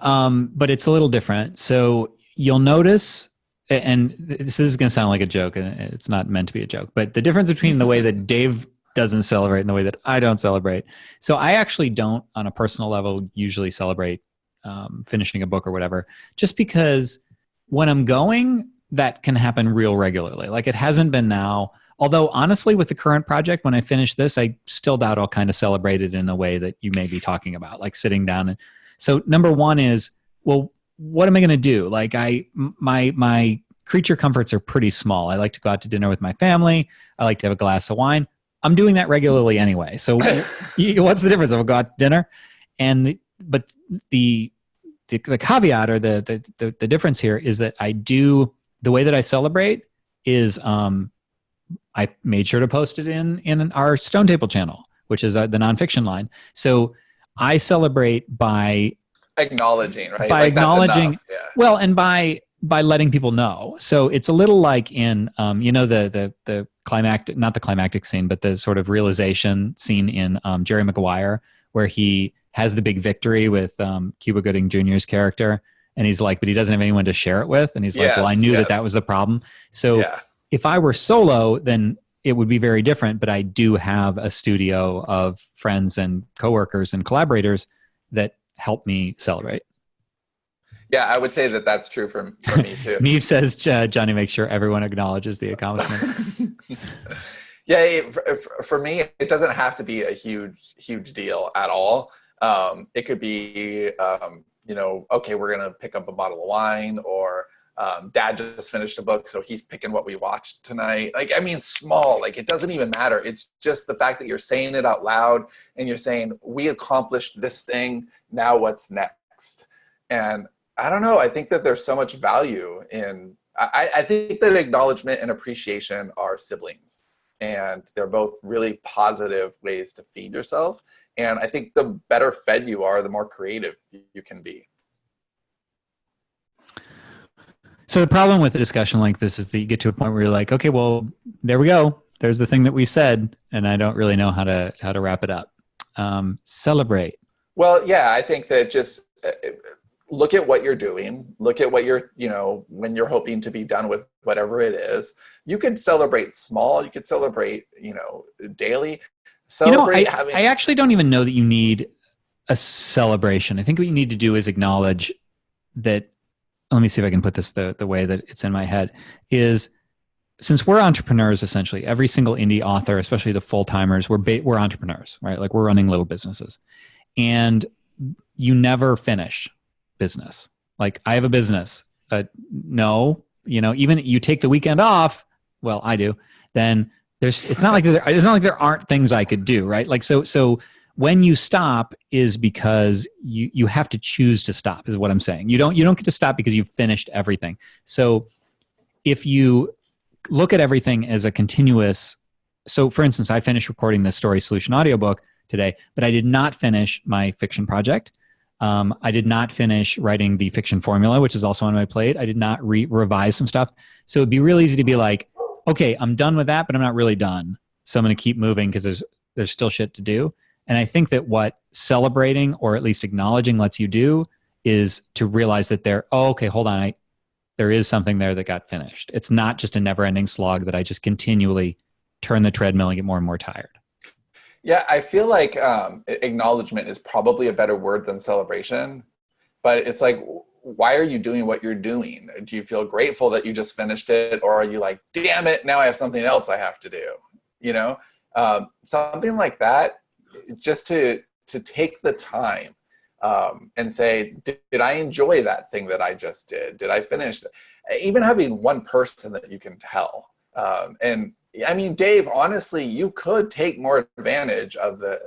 but it's a little different. So you'll notice, and this is going to sound like a joke, and it's not meant to be a joke, but the difference between the way that Dave doesn't celebrate and the way that I don't celebrate. So I actually don't, on a personal level, usually celebrate finishing a book or whatever, just because when I'm going, that can happen real regularly. Like it hasn't been now. Although honestly, with the current project, when I finish this, I still doubt I'll kind of celebrate it in a way that you may be talking about, like sitting down. And so number one is, well, what am I going to do? Like my creature comforts are pretty small. I like to go out to dinner with my family. I like to have a glass of wine. I'm doing that regularly anyway. So what's the difference? I'll go out to dinner, but the caveat or the difference here is that the way that I celebrate is I made sure to post it in our Stone Table channel, which is the nonfiction line. So I celebrate by acknowledging, right? By like acknowledging, yeah. Well, and by letting people know. So it's a little like in the climactic, not the climactic scene, but the sort of realization scene in Jerry Maguire, where he has the big victory with Cuba Gooding Jr.'s character, and he's like, but he doesn't have anyone to share it with, and he's like, well, I knew that was the problem. So if I were solo, then it would be very different, but I do have a studio of friends and coworkers and collaborators that help me celebrate. Yeah, I would say that that's true for me too. Neve says, Johnny, make sure everyone acknowledges the accomplishment. Yeah, for me, it doesn't have to be a huge deal at all. It could be, okay, we're going to pick up a bottle of wine, or Dad just finished a book, so he's picking what we watched tonight. Like, I mean, small, like it doesn't even matter. It's just the fact that you're saying it out loud and you're saying, we accomplished this thing, now what's next? And I don't know, I think that there's so much value in, I think that acknowledgement and appreciation are siblings, and they're both really positive ways to feed yourself. And I think the better fed you are, the more creative you can be. So the problem with a discussion like this is that you get to a point where you're like, okay, well, there we go. There's the thing that we said, and I don't really know how to wrap it up. Celebrate. Well, yeah, I think that just look at what you're doing. Look at what you're, when you're hoping to be done with whatever it is. You could celebrate small. You could celebrate, daily. Celebrate I actually don't even know that you need a celebration. I think what you need to do is acknowledge that. Let me see if I can put this the way that it's in my head, is since we're entrepreneurs, essentially every single indie author, especially the full-timers, we're entrepreneurs, right? Like we're running little businesses, and you never finish business. Like I have a business. No, even you take the weekend off. Well, I do. Then it's not like there aren't things I could do, right? Like, so when you stop is because you have to choose to stop, is what I'm saying. You don't get to stop because you've finished everything. So if you look at everything as a continuous, so for instance, I finished recording this story solution audiobook today, but I did not finish my fiction project. I did not finish writing the fiction formula, which is also on my plate. I did not revise some stuff. So it'd be real easy to be like, okay, I'm done with that, but I'm not really done. So I'm going to keep moving because there's still shit to do. And I think that what celebrating, or at least acknowledging, lets you do is to realize that okay, hold on, there is something there that got finished. It's not just a never-ending slog that I just continually turn the treadmill and get more and more tired. Yeah, I feel like acknowledgement is probably a better word than celebration. But it's like, why are you doing what you're doing? Do you feel grateful that you just finished it, or are you like, damn it, now I have something else I have to do? You know, something like that, just to take the time and say, did I enjoy that thing that I just did? Did I finish? Even having one person that you can tell. And I mean, Dave, honestly, you could take more advantage of the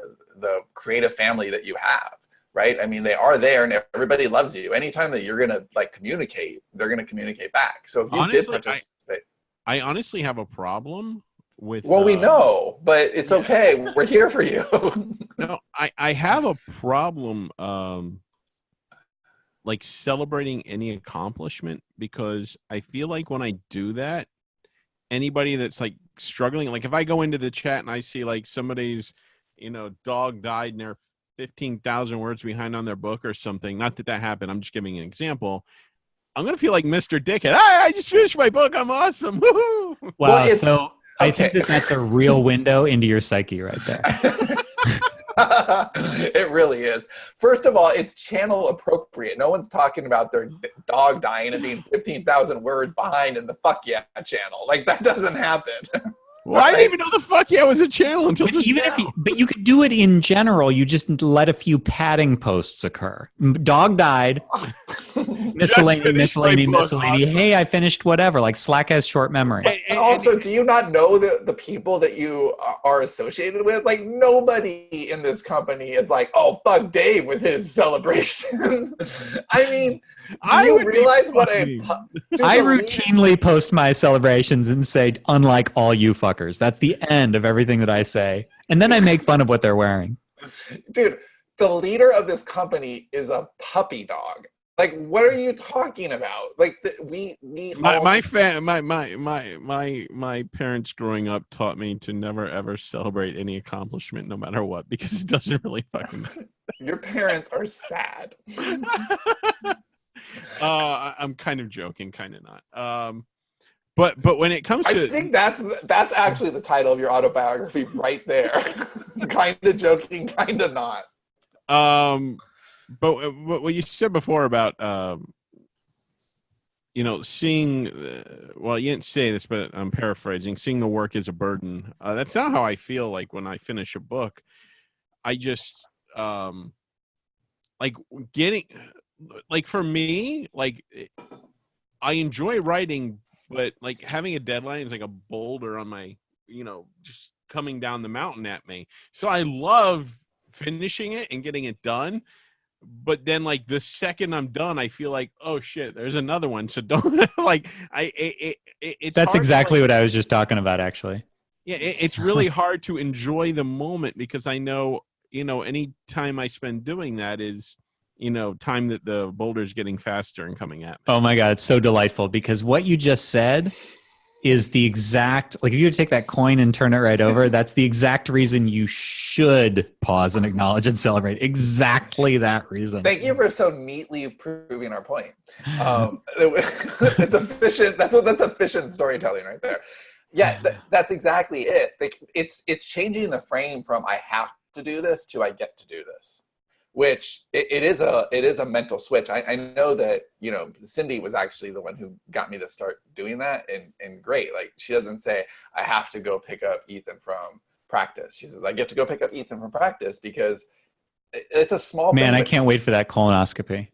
creative family that you have, right? I mean, they are there and everybody loves you. Anytime that you're going to like communicate, they're going to communicate back. So if you did participate. I honestly have a problem with. Well, we know, but it's okay. We're here for you. No, I have a problem like celebrating any accomplishment, because I feel like when I do that, anybody that's like struggling, like if I go into the chat and I see like somebody's, dog died and they're 15,000 words behind on their book or something, not that happened, I'm just giving an example, I'm going to feel like Mr. Dickhead. I just finished my book. I'm awesome. Woo-hoo! Wow. Well, so I think that's a real window into your psyche right there. It really is. First of all, it's channel appropriate. No one's talking about their dog dying and being 15,000 words behind in the fuck yeah channel. Like, that doesn't happen. Well, I didn't even know the fuck yeah was a channel until just now. But you could do it in general. You just let a few padding posts occur. Dog died. miscellany. Hey, I finished whatever. Like, Slack has short memory. And also, do you not know the people that you are associated with? Like, nobody in this company is like, oh, fuck Dave with his celebration. I mean, do you realize what I routinely post my celebrations and say, unlike all you fuckers. That's the end of everything that I say. And then I make fun of what they're wearing. Dude, the leader of this company is a puppy dog. Like, what are you talking about? Like, my parents growing up taught me to never ever celebrate any accomplishment, no matter what, because it doesn't really fucking matter. Your parents are sad. I'm kind of joking, kind of not. But when it comes to, I think that's actually the title of your autobiography right there. Kind of joking, kind of not. But what you said before about seeing, well, you didn't say this, but I'm paraphrasing, seeing the work as a burden. That's not how I feel like when I finish a book. I just like getting, like, for me, like, I enjoy writing, but like having a deadline is like a boulder on my, just coming down the mountain at me. So I love finishing it and getting it done. But then, like, the second I'm done, I feel like, oh shit, there's another one. So don't like, it's that's exactly what I was just talking about, actually. Yeah, it's really hard to enjoy the moment, because I know, any time I spend doing that is, time that the boulder's getting faster and coming at me. Oh my God, it's so delightful, because what you just said is the exact, like, if you take that coin and turn it right over, that's the exact reason you should pause and acknowledge and celebrate. Exactly that reason. Thank you for so neatly proving our point. It's efficient. That's efficient storytelling right there. Yeah, that's exactly it. Like, it's changing the frame from I have to do this to I get to do this. Which it is a mental switch. I know that, Cindy was actually the one who got me to start doing that, and great. Like, she doesn't say I have to go pick up Ethan from practice. She says I get to go pick up Ethan from practice, because it's a small man. thing, I can't wait for that colonoscopy.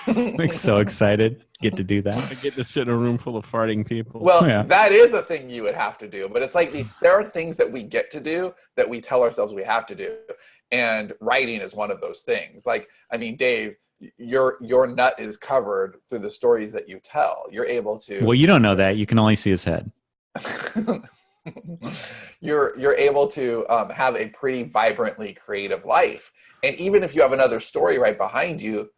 I'm so excited. Get to do that. I get to sit in a room full of farting people. Well, yeah. That is a thing you would have to do, but it's like there are things that we get to do that we tell ourselves we have to do. And writing is one of those things. Like, I mean, Dave, your nut is covered through the stories that you tell. You're able to. Well, you don't know that. You can only see his head. You're able to have a pretty vibrantly creative life. And even if you have another story right behind you,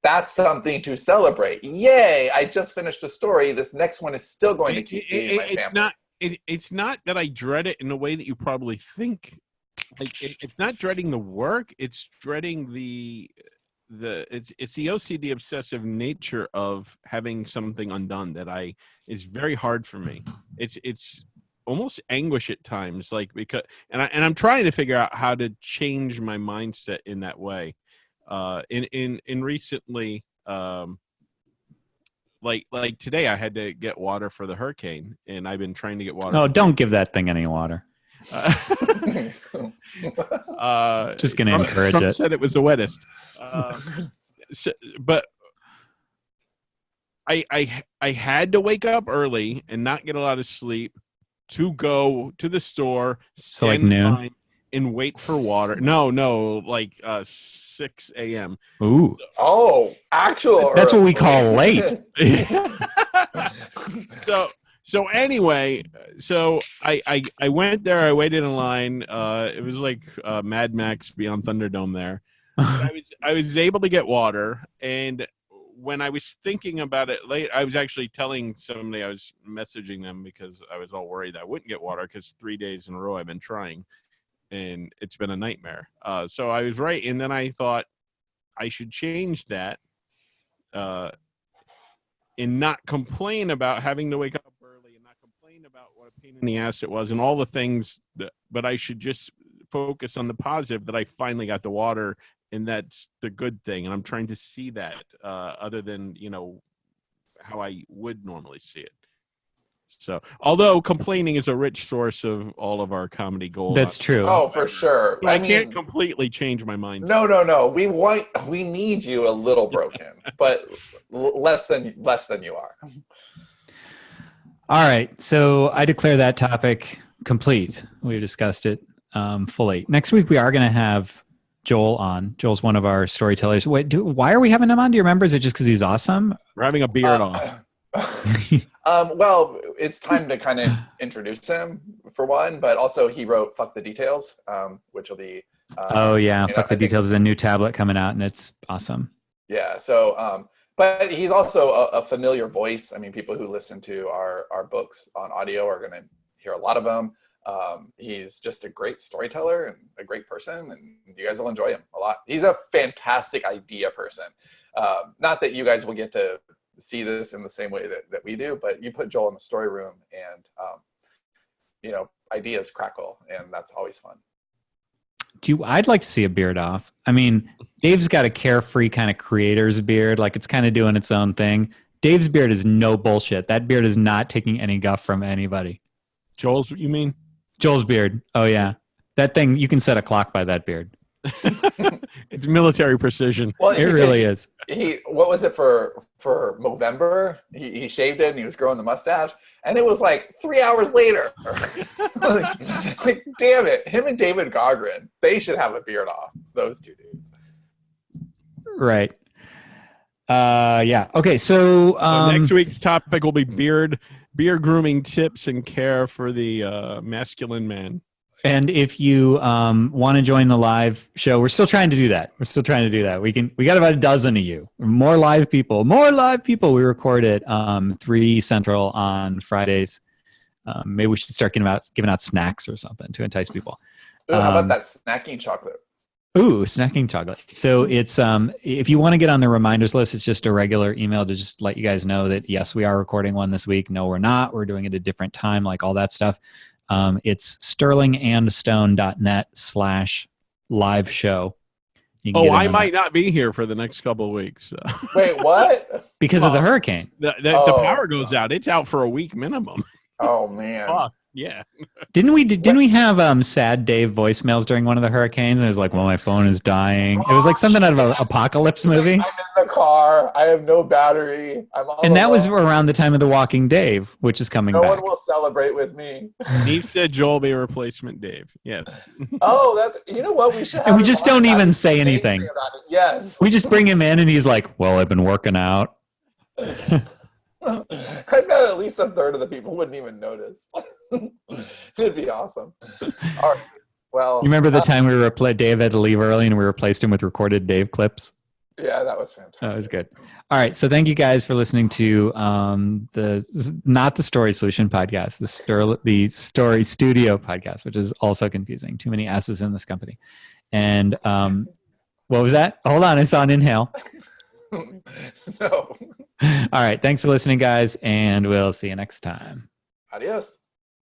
that's something to celebrate. Yay, I just finished a story. This next one is still going to keep feeding my family. It's not that I dread it in a way that you probably think. Like, it's not dreading the work, it's dreading it's the OCD obsessive nature of having something undone that is very hard for me. It's almost anguish at times, like, because I'm trying to figure out how to change my mindset in that way. In recently, like today I had to get water for the hurricane, and I've been trying to get water. Oh, don't give that thing any water. Just going to encourage Trump it. said it was the wettest. But I had to wake up early and not get a lot of sleep to go to the store, So like noon, and wait for water. No, like 6 a.m. Ooh. Oh, actual. That's what we call late. So anyway, so I went there. I waited in line. It was like Mad Max Beyond Thunderdome there. But I was able to get water, and when I was thinking about it late, I was actually telling somebody, I was messaging them because I was all worried I wouldn't get water because 3 days in a row I've been trying, and it's been a nightmare. So I was right, and then I thought I should change that and not complain about having to wake up early and not complain about what a pain in the ass it was and all the things but I should just focus on the positive that I finally got the water. And that's the good thing. And I'm trying to see that other than, how I would normally see it. So, although complaining is a rich source of all of our comedy gold. That's true. Oh, for sure. I can't completely change my mind. No. We need you a little broken, but less than you are. All right. So I declare that topic complete. We discussed it fully. Next week, we are going to have Joel on. Joel's one of our storytellers. Why are we having him on? Do you remember? Is it just because he's awesome? We're having a beard on. Well, it's time to kind of introduce him for one, but also he wrote "Fuck the Details," which will be. Fuck the Details is a new tablet coming out, and it's awesome. Yeah. So, but he's also a familiar voice. I mean, people who listen to our books on audio are going to hear a lot of them. He's just a great storyteller and a great person, and you guys will enjoy him a lot. He's a fantastic idea person. Not that you guys will get to see this in the same way that we do, but you put Joel in the story room and, ideas crackle, and that's always fun. I'd like to see a beard off. I mean, Dave's got a carefree kind of creator's beard. Like it's kind of doing its own thing. Dave's beard is no bullshit. That beard is not taking any guff from anybody. Joel's, you mean? Joel's beard. Oh, yeah. That thing, you can set a clock by that beard. It's military precision. Well, it really is. What was it for Movember? He shaved it and he was growing the mustache, and it was like 3 hours later. like, damn it. Him and David Gaughran, they should have a beard off. Those two dudes. Right. Yeah. Okay. So next week's topic will be beard grooming tips and care for the masculine man. And if you want to join the live show, we're still trying to do that. We got about a dozen of you. More live people. We record at 3 Central on Fridays. Maybe we should start giving out snacks or something to entice people. Ooh, how about that snacking chocolate? Ooh, snacking chocolate. So it's if you want to get on the reminders list, it's just a regular email to just let you guys know that yes, we are recording one this week. No, we're not. We're doing it at a different time, like all that stuff. It's sterlingandstone.net/live show. I might not be here for the next couple of weeks. Wait, what? Because of the hurricane. The power goes out. It's out for a week minimum. Oh man. Yeah. Didn't we have sad Dave voicemails during one of the hurricanes? And it was like, well, my phone is dying. It was like something out of an apocalypse movie. I'm in the car. I have no battery. That was around the time of The Walking Dave, which is coming back. No one will celebrate with me. Steve said Joel will be a replacement Dave. Yes. Oh, you know what? We should have and we just don't even say anything. Yes. We just bring him in and he's like, well, I've been working out. I bet at least a third of the people wouldn't even notice. It'd be awesome. All right. Well, you remember the time Dave had to leave early and we replaced him with recorded Dave clips? Yeah, that was fantastic. That was good. All right. So thank you guys for listening to not the Story Solution podcast, the Story Studio podcast, which is also confusing. Too many S's in this company. And what was that? Hold on. I saw an inhale. No. All right. Thanks for listening, guys. And we'll see you next time. Adios.